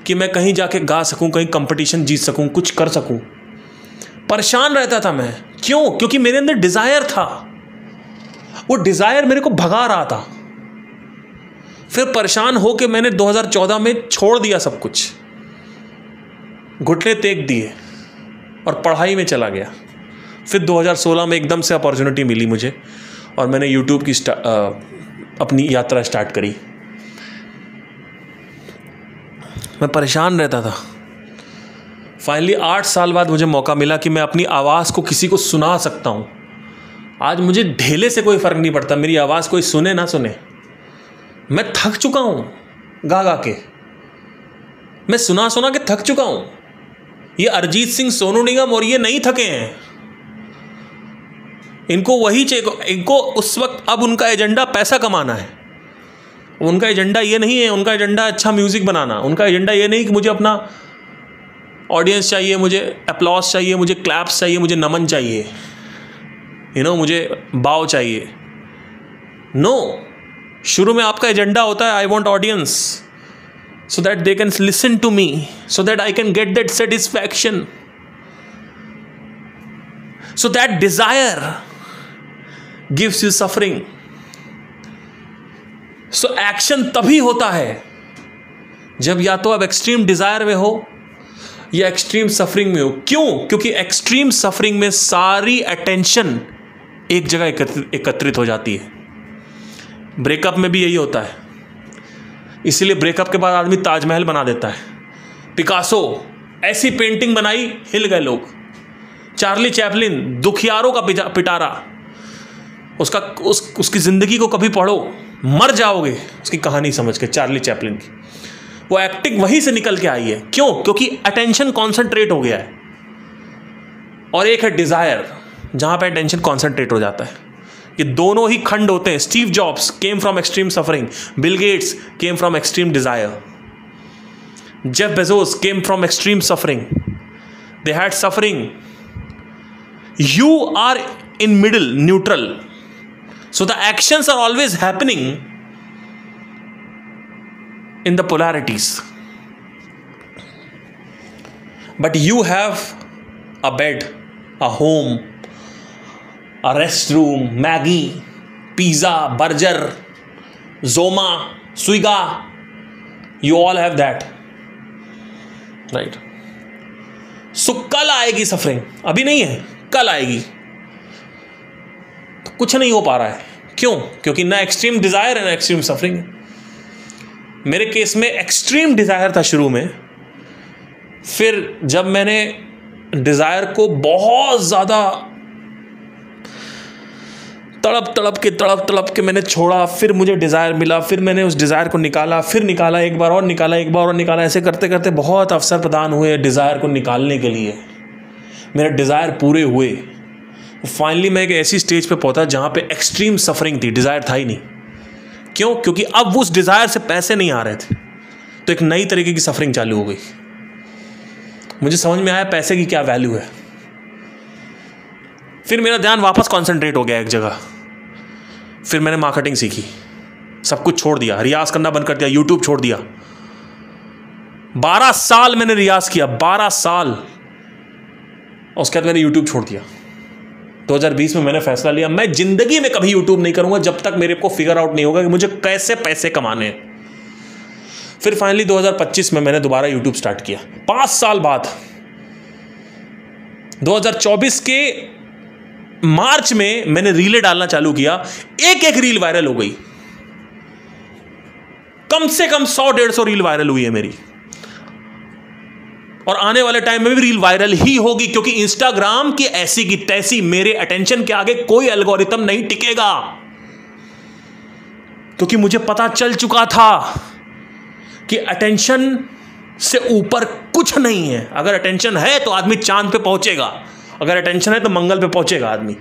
कि मैं कहीं जाके गा सकूं, कहीं कंपटीशन जीत सकूं, कुछ कर सकूं। परेशान रहता था मैं। क्यों? क्योंकि मेरे अंदर डिजायर था, वो डिजायर मेरे को भगा रहा था। फिर परेशान होकर मैंने 2014 में छोड़ दिया सब कुछ, घुटने टेक दिए और पढ़ाई में चला गया। फिर 2016 में एकदम से अपॉर्चुनिटी मिली मुझे और मैंने यूट्यूब की अपनी यात्रा स्टार्ट करी। मैं परेशान रहता था। फाइनली 8 साल बाद मुझे मौका मिला कि मैं अपनी आवाज़ को किसी को सुना सकता हूँ। आज मुझे ढेले से कोई फ़र्क नहीं पड़ता, मेरी आवाज़ कोई सुने ना सुने। मैं थक चुका हूँ गा गा के, मैं सुना सुना के थक चुका हूँ। ये अरिजीत सिंह, सोनू निगम और ये नहीं थके हैं। इनको वही चाहिए, इनको उस वक्त अब उनका एजेंडा पैसा कमाना है। उनका एजेंडा ये नहीं है, उनका एजेंडा अच्छा म्यूजिक बनाना, उनका एजेंडा ये नहीं कि मुझे अपना ऑडियंस चाहिए, मुझे अप्लॉस चाहिए, मुझे क्लैप्स चाहिए, मुझे नमन चाहिए, मुझे बाव चाहिए। नो, शुरू में आपका एजेंडा होता है I want audience so that they can listen to me, so that I can get that satisfaction, so that desire gives you suffering. So action तभी होता है जब या तो आप एक्सट्रीम डिजायर में हो या एक्सट्रीम सफरिंग में हो। क्यों? क्योंकि एक्सट्रीम सफरिंग में सारी अटेंशन एक जगह एकत्रित हो जाती है। ब्रेकअप में भी यही होता है, इसीलिए ब्रेकअप के बाद आदमी ताजमहल बना देता है। पिकासो ऐसी पेंटिंग बनाई, हिल गए लोग। चार्ली चैपलिन, दुखियारों का पिटारा, उसकी जिंदगी को कभी पढ़ो, मर जाओगे उसकी कहानी समझ के। चार्ली चैपलिन की वो एक्टिंग वहीं से निकल के आई है। क्यों? क्योंकि अटेंशन कॉन्सेंट्रेट हो गया है। और एक है डिजायर, जहां पे अटेंशन कॉन्सेंट्रेट हो जाता है। ये दोनों ही खंड होते हैं। Steve Jobs came from extreme suffering, Bill Gates came from extreme desire, Jeff Bezos came from extreme suffering, they had suffering. You are in middle, neutral, so the actions are always happening in the polarities, but you have a bed, a home, a restroom, Maggi, pizza, burger, Zoma, Swiga, you all have that, right? So कल आएगी सफरिंग, अभी नहीं है, कल आएगी। तो कुछ नहीं हो पा रहा है। क्यों? क्योंकि ना एक्सट्रीम डिजायर है ना एक्सट्रीम सफरिंग है। मेरे केस में एक्सट्रीम डिजायर था शुरू में, फिर जब मैंने डिजायर को बहुत ज्यादा तड़प तड़प के मैंने छोड़ा, फिर मुझे डिज़ायर मिला, फिर मैंने उस डिज़ायर को निकाला, फिर निकाला, एक बार और निकाला, एक बार और निकाला, ऐसे करते करते बहुत अवसर प्रदान हुए डिज़ायर को निकालने के लिए। मेरे डिज़ायर पूरे हुए। फाइनली मैं एक ऐसी स्टेज पे पहुंचा जहाँ पे एक्सट्रीम सफरिंग थी, डिज़ायर था ही नहीं। क्यों? क्योंकि अब उस डिज़ायर से पैसे नहीं आ रहे थे, तो एक नई तरीके की सफरिंग चालू हो गई। मुझे समझ में आया पैसे की क्या वैल्यू है। फिर मेरा ध्यान वापस कॉन्सेंट्रेट हो गया एक जगह। फिर मैंने मार्केटिंग सीखी, सब कुछ छोड़ दिया, रियाज करना बंद कर दिया, यूट्यूब छोड़ दिया। 12 साल मैंने रियाज किया, 12 साल। और उसके बाद मैंने यूट्यूब छोड़ दिया। 2020 में मैंने फैसला लिया, मैं जिंदगी में कभी यूट्यूब नहीं करूंगा जब तक मेरे को फिगर आउट नहीं होगा कि मुझे कैसे पैसे कमाने हैं। फिर फाइनली 2025 में मैंने दोबारा यूट्यूब स्टार्ट किया, 5 साल बाद। 2024 के मार्च में मैंने रीलें डालना चालू किया, एक एक रील वायरल हो गई। कम से कम 100-150 रील वायरल हुई है मेरी। और आने वाले टाइम में भी रील वायरल ही होगी, क्योंकि इंस्टाग्राम की ऐसी की तैसी मेरे अटेंशन के आगे कोई एल्गोरिथम नहीं टिकेगा। क्योंकि मुझे पता चल चुका था कि अटेंशन से ऊपर कुछ नहीं है। अगर अटेंशन है तो आदमी चांद पे पहुंचेगा, अगर अटेंशन है तो मंगल पे पहुंचेगा आदमी।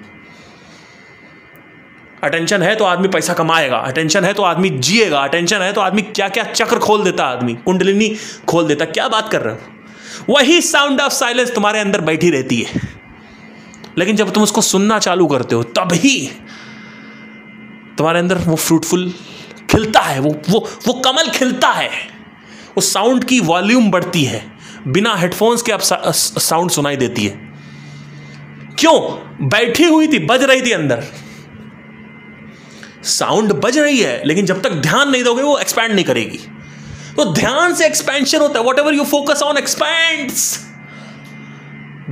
अटेंशन है तो आदमी पैसा कमाएगा, अटेंशन है तो आदमी जिएगा, अटेंशन है तो आदमी क्या क्या चक्र खोल देता, आदमी कुंडलिनी खोल देता। क्या बात कर रहे हो? वही साउंड ऑफ साइलेंस तुम्हारे अंदर बैठी रहती है, लेकिन जब तुम उसको सुनना चालू करते हो तभी तुम्हारे अंदर वो फ्रूटफुल खिलता है, वो कमल खिलता है, उस साउंड की वॉल्यूम बढ़ती है, बिना हेडफोन्स के अब साउंड सुनाई देती है। क्यों? बैठी हुई थी, बज रही थी अंदर, साउंड बज रही है, लेकिन जब तक ध्यान नहीं दोगे वो एक्सपैंड नहीं करेगी। तो ध्यान से एक्सपेंशन होता है। Whatever you focus on expands.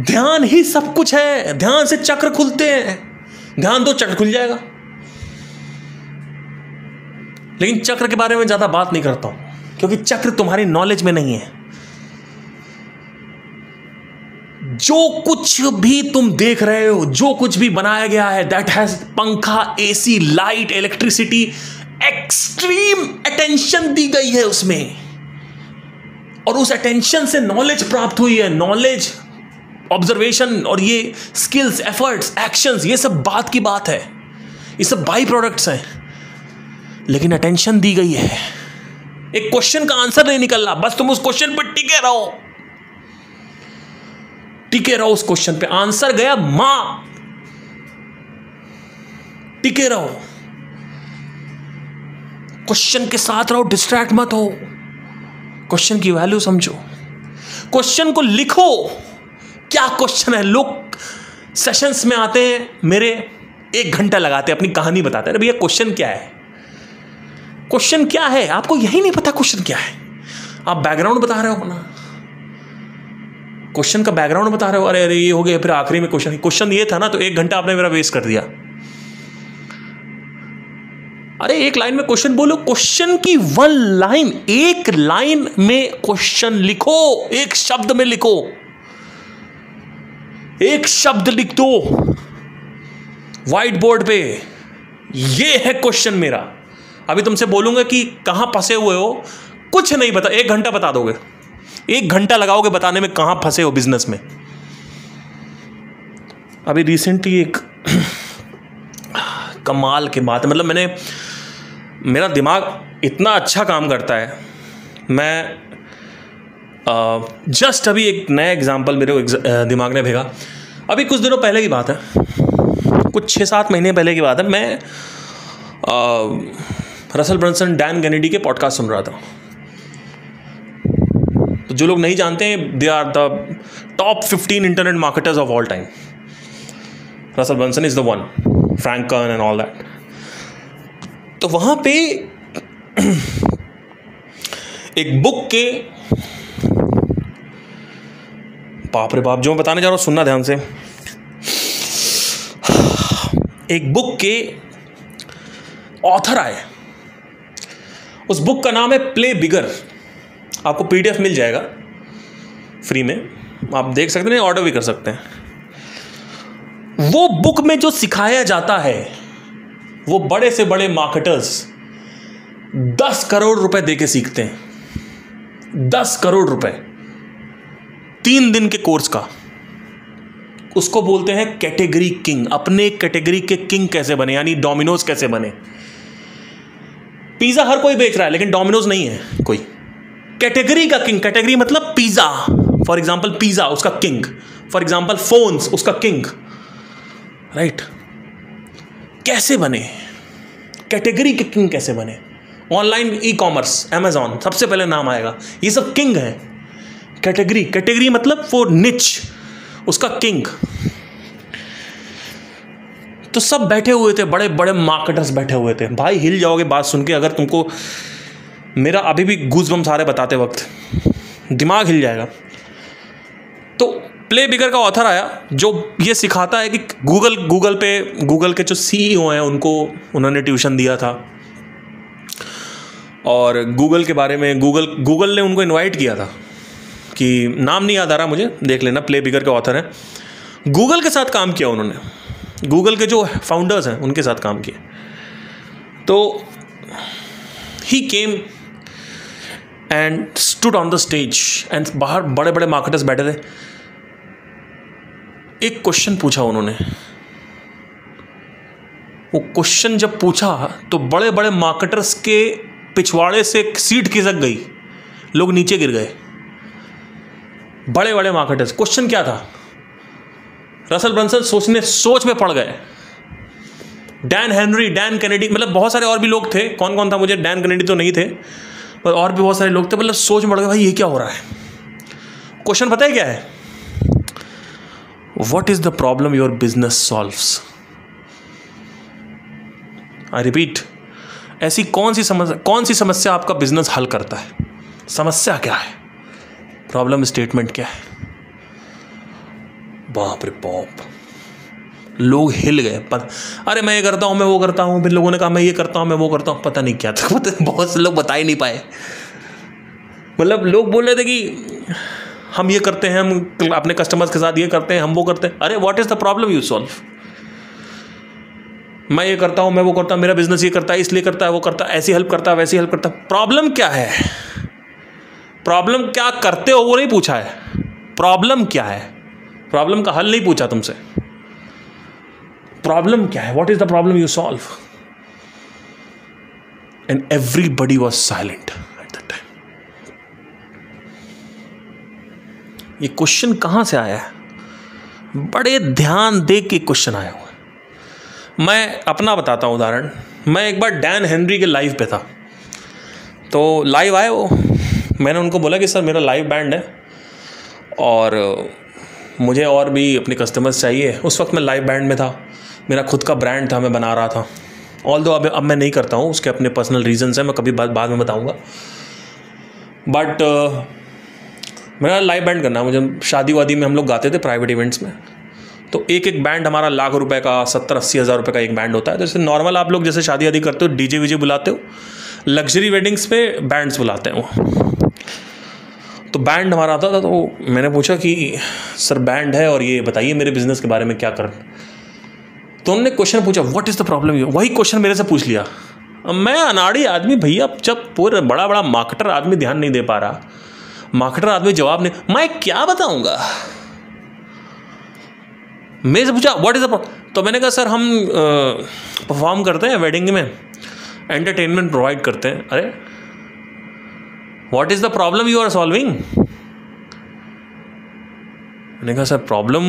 ध्यान ही सब कुछ है, ध्यान से चक्र खुलते हैं। ध्यान दो, चक्र खुल जाएगा। लेकिन चक्र के बारे में ज्यादा बात नहीं करता हूं, क्योंकि चक्र तुम्हारी नॉलेज में नहीं है। जो कुछ भी तुम देख रहे हो, जो कुछ भी बनाया गया है, दैट हैज पंखा, AC, light, electricity, extreme attention दी गई है उसमें, और उस अटेंशन से नॉलेज प्राप्त हुई है। नॉलेज, ऑब्जर्वेशन और ये स्किल्स, एफर्ट्स, एक्शंस, ये सब बात की बात है, ये सब बाई प्रोडक्ट्स हैं। लेकिन अटेंशन दी गई है, एक क्वेश्चन का आंसर नहीं निकल रहा, बस तुम उस क्वेश्चन पर टिके रहो, टिके रहो उस क्वेश्चन पे। आंसर गया मां, टिके रहो, क्वेश्चन के साथ रहो, डिस्ट्रैक्ट मत हो, क्वेश्चन की वैल्यू समझो, क्वेश्चन को लिखो। क्या क्वेश्चन है? लोग सेशंस में आते हैं मेरे, 1 घंटा लगाते हैं, अपनी कहानी बताते हैं, भैया क्वेश्चन क्या है, क्वेश्चन क्या है? आपको यही नहीं पता क्वेश्चन क्या है। आप बैकग्राउंड बता रहे हो ना, क्वेश्चन का बैकग्राउंड बता रहे हो, अरे अरे ये हो गया, फिर आखिरी में क्वेश्चन ये था ना, तो 1 घंटा आपने मेरा वेस्ट कर दिया। अरे एक लाइन में क्वेश्चन बोलो, क्वेश्चन की 1 लाइन, 1 लाइन में क्वेश्चन लिखो, एक शब्द में लिखो, एक शब्द लिख दो व्हाइट बोर्ड पे, ये है क्वेश्चन मेरा। अभी तुमसे बोलूंगा कि कहां फंसे हुए हो, कुछ नहीं बता, 1 घंटा बता दोगे, 1 घंटा लगाओगे बताने में कहां फंसे हो बिजनेस में। अभी रिसेंटली एक कमाल की बात है, मतलब मेरा दिमाग इतना अच्छा काम करता है, मैं जस्ट अभी एक नया एग्जाम्पल मेरे दिमाग ने भेजा। अभी कुछ दिनों पहले की बात है, कुछ 6-7 महीने पहले की बात है, मैं रसल ब्रंसन, डैन केनेडी के पॉडकास्ट सुन रहा था। तो जो लोग नहीं जानते हैं, they are the top 15 internet marketers of all time. Russell Brunson is the one, Frank Kern and all that. तो वहां पे एक बुक के, बाप रे बाप, जो मैं बताने जा रहा हूं सुनना ध्यान से। एक बुक के ऑथर आए, उस बुक का नाम है प्ले बिगर। आपको PDF मिल जाएगा फ्री में, आप देख सकते हैं, ऑर्डर भी कर सकते हैं। वो बुक में जो सिखाया जाता है, वो बड़े से बड़े मार्केटर्स 10 करोड़ रुपए देके सीखते हैं। 10 करोड़ रुपए 3 दिन के कोर्स का। उसको बोलते हैं कैटेगरी किंग। अपने कैटेगरी के किंग कैसे बने, यानी डोमिनोज कैसे बने। पिज्जा हर कोई बेच रहा है, लेकिन डोमिनोज नहीं है कोई। कैटेगरी का किंग, कैटेगरी मतलब पिज्जा, फॉर एग्जांपल पिज्जा उसका किंग, फॉर एग्जांपल फोन्स उसका किंग, राइट? कैसे बने, कैटेगरी के किंग कैसे बने। ऑनलाइन ई-कॉमर्स, अमेजॉन सबसे पहले नाम आएगा। ये सब किंग है। कैटेगरी, कैटेगरी मतलब वो निच, उसका किंग। तो सब बैठे हुए थे, बड़े बड़े मार्केटर्स बैठे हुए थे। भाई हिल जाओगे बात सुन के, अगर तुमको, मेरा अभी भी गूज़बम्स आ रहे बताते वक्त, दिमाग हिल जाएगा। तो प्ले बिगर का ऑथर आया, जो ये सिखाता है कि गूगल के जो CEO हैं, उन्होंने ट्यूशन दिया था, और गूगल के बारे में गूगल ने उनको इनवाइट किया था, कि नाम नहीं याद आ रहा मुझे, देख लेना, प्ले बिगर के ऑथर हैं। गूगल के साथ काम किया उन्होंने, गूगल के जो फाउंडर्स हैं उनके साथ काम किया। तो he came and stood on the stage, and बाहर बड़े बड़े मार्केटर्स बैठे थे। एक क्वेश्चन पूछा उन्होंने। वो क्वेश्चन जब पूछा तो बड़े बड़े मार्केटर्स के पिछवाड़े से सीट खिसक गई, लोग नीचे गिर गए। बड़े बड़े मार्केटर्स। क्वेश्चन क्या था? रसल ब्रंसन सोच में पड़ गए। डैन हेनरी, डैन केनेडी, मतलब बहुत सारे और भी लोग थे। कौन कौन था मुझे, डैन केनेडी तो नहीं थे, पर और भी बहुत सारे लोग थे। मतलब सोच में पड़ गए, भाई ये क्या हो रहा है। क्वेश्चन पता है क्या है? What is the problem your business solves? I repeat, ऐसी कौन सी समस्या आपका बिजनेस हल करता है? समस्या क्या है, प्रॉब्लम स्टेटमेंट क्या है? बाप रे बाप, लोग हिल गए। अरे मैं ये करता हूँ, मैं वो करता हूँ, फिर लोगों ने कहा मैं ये करता हूँ, मैं वो करता हूँ, पता नहीं क्या था। बहुत से लोग बता ही नहीं पाए। मतलब लोग बोल रहे थे कि हम ये करते हैं, हम अपने कस्टमर्स के साथ ये करते हैं, हम वो करते हैं। अरे what is the problem you solve? मैं ये करता हूँ, मैं वो करता हूँ, मेरा बिजनेस ये करता है, इसलिए करता है, वो करता है, ऐसी हेल्प करता है, वैसी हेल्प करता है। प्रॉब्लम क्या है? प्रॉब्लम क्या करते हो वो नहीं पूछा है, प्रॉब्लम क्या है। प्रॉब्लम का हल नहीं पूछा तुमसे, प्रॉब्लम क्या है, what is the problem you solve. and everybody was silent at that time. ये क्वेश्चन कहाँ से आया है? बड़े ध्यान दे के क्वेश्चन आया हुआ है। मैं अपना बताता हूँ उदाहरण। मैं एक बार डैन हेनरी के लाइव पे था, तो लाइव आए वो, मैंने उनको बोला कि सर मेरा लाइव बैंड है और मुझे और भी अपने कस्टमर्स चाहिए। उस वक्त मैं लाइव बैंड में था, मेरा खुद का ब्रांड था, मैं बना रहा था। ऑल्दो अब मैं नहीं करता हूँ, उसके अपने पर्सनल रीजंस हैं, मैं कभी बाद में बताऊँगा। बट मेरा लाइव बैंड करना, मुझे शादी वादी में हम लोग गाते थे प्राइवेट इवेंट्स में, तो एक बैंड हमारा लाख रुपए का, 70-80 हज़ार रुपये का एक बैंड होता है। जैसे नॉर्मल आप लोग जैसे शादी वादी करते हो, डीजे वीजे बुलाते हो, लग्जरी वेडिंग्स पे बैंड्स बुलाते हैं वो। तो बैंड हमारा आता था, तो मैंने पूछा कि सर बैंड है और ये बताइए मेरे बिजनेस के बारे में क्या कर। तो उन्होंने क्वेश्चन पूछा, व्हाट इज़ द प्रॉब्लम। वही क्वेश्चन मेरे से पूछ लिया। अब मैं अनाड़ी आदमी भैया, जब पूरा बड़ा मार्केटर आदमी ध्यान नहीं दे पा रहा, मार्केटर आदमी जवाब नहीं, मैं क्या बताऊंगा। मेरे से पूछा व्हाट इज द प्रॉब्लम। तो मैंने कहा सर हम परफॉर्म करते हैं वेडिंग में, एंटरटेनमेंट प्रोवाइड करते हैं। अरे what is the problem you are solving. मैंने कहा सर प्रॉब्लम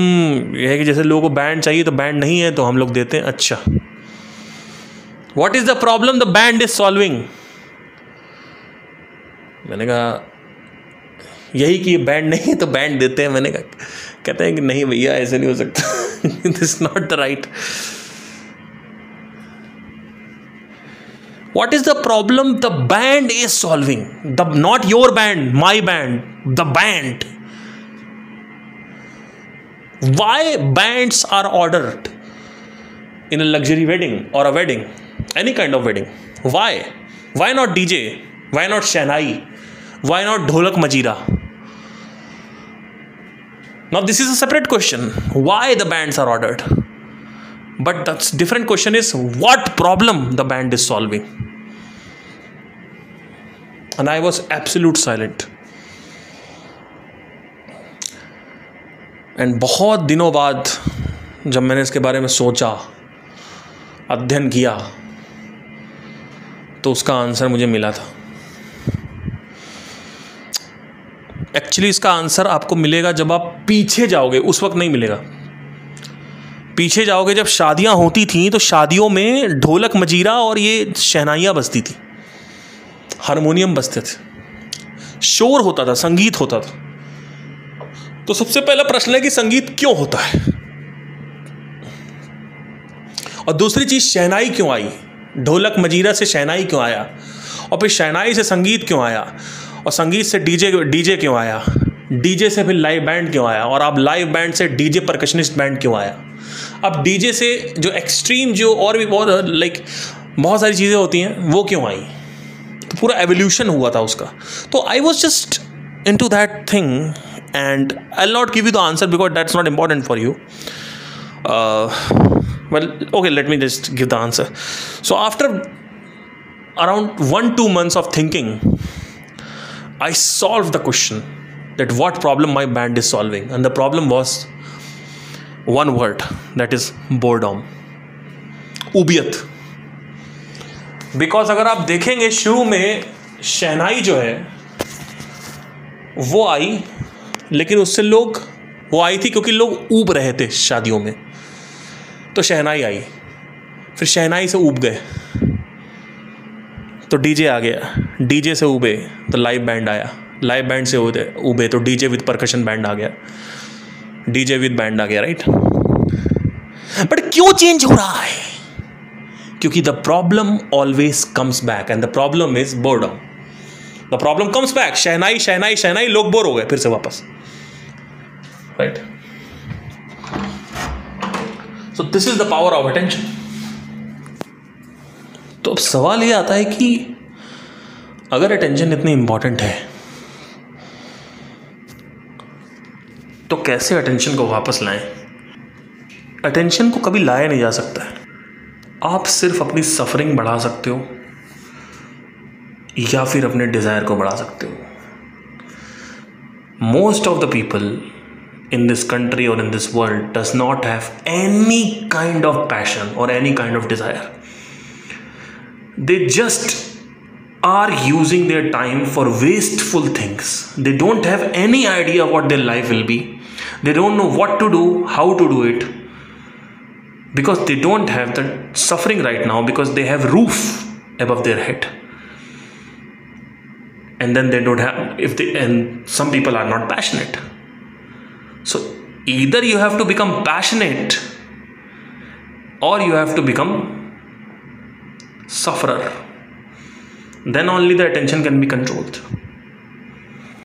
ये है कि जैसे लोगों को बैंड चाहिए तो बैंड नहीं है तो हम लोग देते हैं। अच्छा, what is the problem the band is solving. मैंने कहा यही कि बैंड नहीं है तो बैंड देते हैं। मैंने कहा, कहते हैं कि नहीं भैया ऐसे नहीं हो सकता, this not the right. What is the problem the band is solving, the not your band, my band, the band. Why bands are ordered in a luxury wedding और a wedding, any kind of wedding. Why not DJ, why not shehnai, why not dholak majira. Now this is a separate question, why the bands are ordered, but that's different question is what problem the band is solving. And I was absolute silent. And बहुत दिनों बाद जब मैंने इसके बारे में सोचा, अध्ययन किया, तो उसका आंसर मुझे मिला था। एक्चुअली इसका आंसर आपको मिलेगा जब आप पीछे जाओगे, उस वक्त नहीं मिलेगा। पीछे जाओगे, जब शादियां होती थी तो शादियों में ढोलक मजीरा और ये शहनाइयाँ बजती थी, हारमोनियम बजते थे, शोर होता था, संगीत होता था। तो सबसे पहला प्रश्न है कि संगीत क्यों होता है, और दूसरी चीज शहनाई क्यों आई, ढोलक मजीरा से शहनाई क्यों आया, और फिर शहनाई से संगीत क्यों आया, और संगीत से डीजे क्यों आया, डीजे से फिर लाइव बैंड क्यों आया, और अब लाइव बैंड से डीजे परकशनिस्ट बैंड क्यों आया। अब डीजे से जो एक्सट्रीम जो और भी बहुत सारी चीज़ें होती हैं वो क्यों आई। तो पूरा एवोल्यूशन हुआ था उसका। तो I was just into that thing and I will not give you the answer because that's not important for you. well okay, let me just give the answer. So after around 1-2 months of thinking, I solved the question that what problem my band is solving, and the problem was one word, that is boredom, उबियत। बिकॉज अगर आप देखेंगे शुरू में शहनाई जो है वो आई, लेकिन उससे लोग वो आई थी क्योंकि लोग ऊब रहे थे शादियों में, तो शहनाई आई, फिर शहनाई से ऊब गए तो डीजे आ गया, डीजे से ऊबे तो लाइव बैंड आया, लाइव बैंड से ऊबे तो डीजे विद परकशन बैंड आ गया, डीजे विद बैंड आ गया, राइट। बट क्यों चेंज हो रहा है? क्योंकि the problem always comes back and the problem is boredom. The problem comes back, shehnai shehnai shehnai, लोग बोर हो गए फिर से वापस, right. So this is the power of attention. तो अब सवाल ये आता है कि अगर अटेंशन इतनी इंपॉर्टेंट है तो कैसे अटेंशन को वापस लाएं? अटेंशन को कभी लाया नहीं जा सकता है। आप सिर्फ अपनी सफरिंग बढ़ा सकते हो या फिर अपने डिजायर को बढ़ा सकते हो। Most of the people in this country or in this world does not have any kind of passion or any kind of desire. They just are using their time for wasteful things. They don't have any idea what their life will be. They don't know what to do, how to do it, because they don't have the suffering right now, because they have roof above their head. And then they don't have, and some people are not passionate. So either you have to become passionate, or you have to become sufferer. Then only the attention can be controlled.